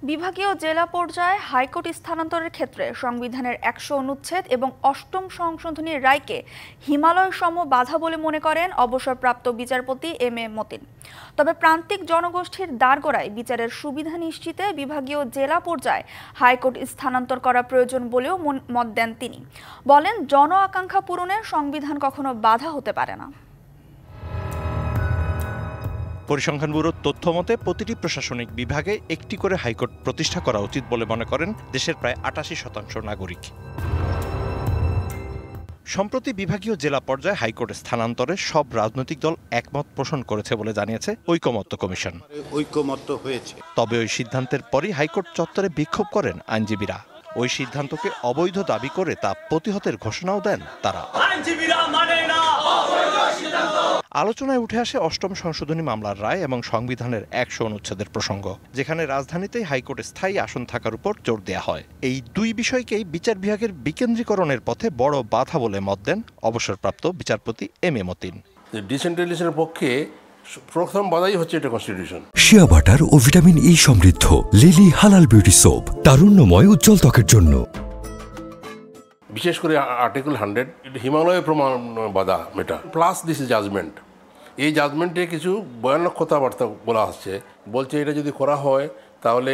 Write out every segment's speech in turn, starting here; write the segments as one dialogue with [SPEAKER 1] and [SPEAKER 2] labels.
[SPEAKER 1] বিভাগীয় জেলা পর্যায়ে হাইকোর্ট স্থানান্তরের ক্ষেত্রে সংবিধানের ১০০ অনুচ্ছেদ এবং ৮ম সংশোধনীর রায়কে হিমালয় সম বাধা বলে মনে করেন অবসরপ্রাপ্ত বিচারপতি এম এ মতিন। তবে প্রান্তিক জনগোষ্ঠীর দ্বারগোড়ায় বিচারের সুবিধা নিশ্চিতে বিভাগীয় জেলা পর্যায়ে হাইকোর্ট স্থানান্তর করা প্রয়োজন বলেও মত দেন তিনি। বলেন, জন আকাঙ্ক্ষা পূরণে সংবিধান কখনো বাধা হতে পারে না।
[SPEAKER 2] পরিসংখ্যান ব্যুরোর তথ্য মতে প্রতিটি প্রশাসনিক বিভাগে একটি করে হাইকোর্ট প্রতিষ্ঠা করা উচিত বলে মনে করেন দেশের প্রায় ৮৮% নাগরিক। সম্প্রতি বিভাগীয় জেলা পর্যায়ে হাইকোর্ট স্থানান্তরে সব রাজনৈতিক দল একমত পোষণ করেছে বলে জানিয়েছে ঐকমত্য কমিশন। তবে ওই সিদ্ধান্তের পরই হাইকোর্ট চত্বরে বিক্ষোভ করেন আইনজীবীরা। ওই সিদ্ধান্তকে অবৈধ দাবি করে তা প্রতিহতের ঘোষণাও দেন তারা। আলোচনায় উঠে আসে ৮ম সংশোধনী মামলার রায় এবং সংবিধানের ১০০ অনুচ্ছেদের প্রসঙ্গ, যেখানে রাজধানীতেই হাইকোর্টে স্থায়ী আসন থাকার উপর জোর দেওয়া হয়। এই দুই বিষয়কেই বিচার বিভাগের বিকেন্দ্রীকরণের পথে বড় বাধা বলে মত দেন অবসরপ্রাপ্ত বিচারপতি এম এ মতিন।
[SPEAKER 3] ডিসেন্ট্রালাইজেশনের পক্ষে প্রথম বাধাই হচ্ছে এটা কনস্টিটিউশন।
[SPEAKER 4] শিয়া বাটার ও ভিটামিন ই সমৃদ্ধ লিলি হালাল বিউটি সোপ, তারুণ্যময় উজ্জ্বল ত্বকের জন্য।
[SPEAKER 3] বিশেষ করে আর্টিকেল 100 হিমালয় প্রমাণ বাধা মেটা প্লাস দিস জাজমেন্ট। এই জাজমেন্টে কিছু ভয়ানক কথাবার্তা বলা হচ্ছে, বলছে এটা যদি করা হয় তাহলে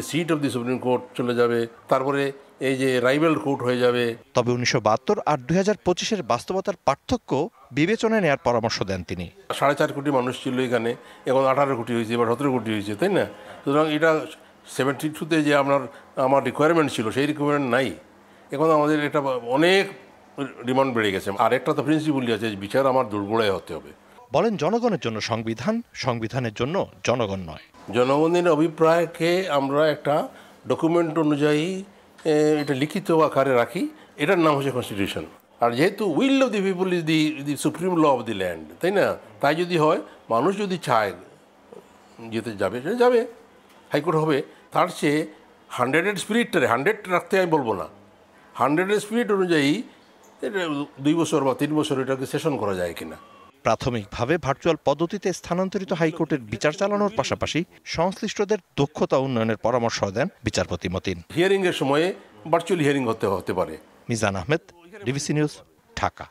[SPEAKER 3] seat of the supreme court চলে যাবে, তারপরে এই যে রাইভাল কোর্ট হয়ে যাবে।
[SPEAKER 2] তবে ১৯৭২ আর ২০২৫-এর বাস্তবতার পার্থক্য বিবেচনায় নেওয়ার পরামর্শ দেন তিনি।
[SPEAKER 3] ৪.৫ কোটি মানুষ ছিল এখানে, এখন ১৮ কোটি হয়েছে, এবার ১৭ কোটি হয়েছে, তাই না? সুতরাং এটা 72-তে যে আমার রিকোয়ারমেন্ট ছিল সেই রিকোয়ারমেন্ট নাই। এখন আমাদের এটা অনেক ডিমান্ড বেড়ে গেছে। আর একটা তো প্রিন্সিপালই আছে, বিচার আমার দোরগোড়ায় হতে হবে।
[SPEAKER 2] বলেন, জনগণের জন্য সংবিধান, সংবিধানের জন্য জনগণ নয়।
[SPEAKER 3] জনগণের অভিপ্রায়কে আমরা একটা ডকুমেন্ট অনুযায়ী এটা লিখিত আকারে রাখি, এটার নাম হচ্ছে কনস্টিটিউশন। আর যেহেতু will of the people is the supreme law of the land, তাই না? তাই যদি হয়, মানুষ যদি চায় যেতে যাবে, সেটা যাবে, হাইকোর্ট হবে। তার চেয়ে 100-এর স্পিরিটটারে 100 রাখতে আমি বলবো না, 100-এর স্পিরিট অনুযায়ী 2 বছর বা 3 বছর এটাকে সেশন করা যায় কিনা।
[SPEAKER 2] প্রাথমিকভাবে ভার্চুয়াল পদ্ধতিতে স্থানান্তরিত হাইকোর্টের বিচার চালানোর পাশাপাশি সংশ্লিষ্টদের দক্ষতা উন্নয়নের পরামর্শ দেন বিচারপতি মতিন।
[SPEAKER 3] হিয়ারিং এর সময়ে ভার্চুয়াল হিয়ারিং হতে পারে।
[SPEAKER 2] Mizan Ahmed, DBC news, Dhaka.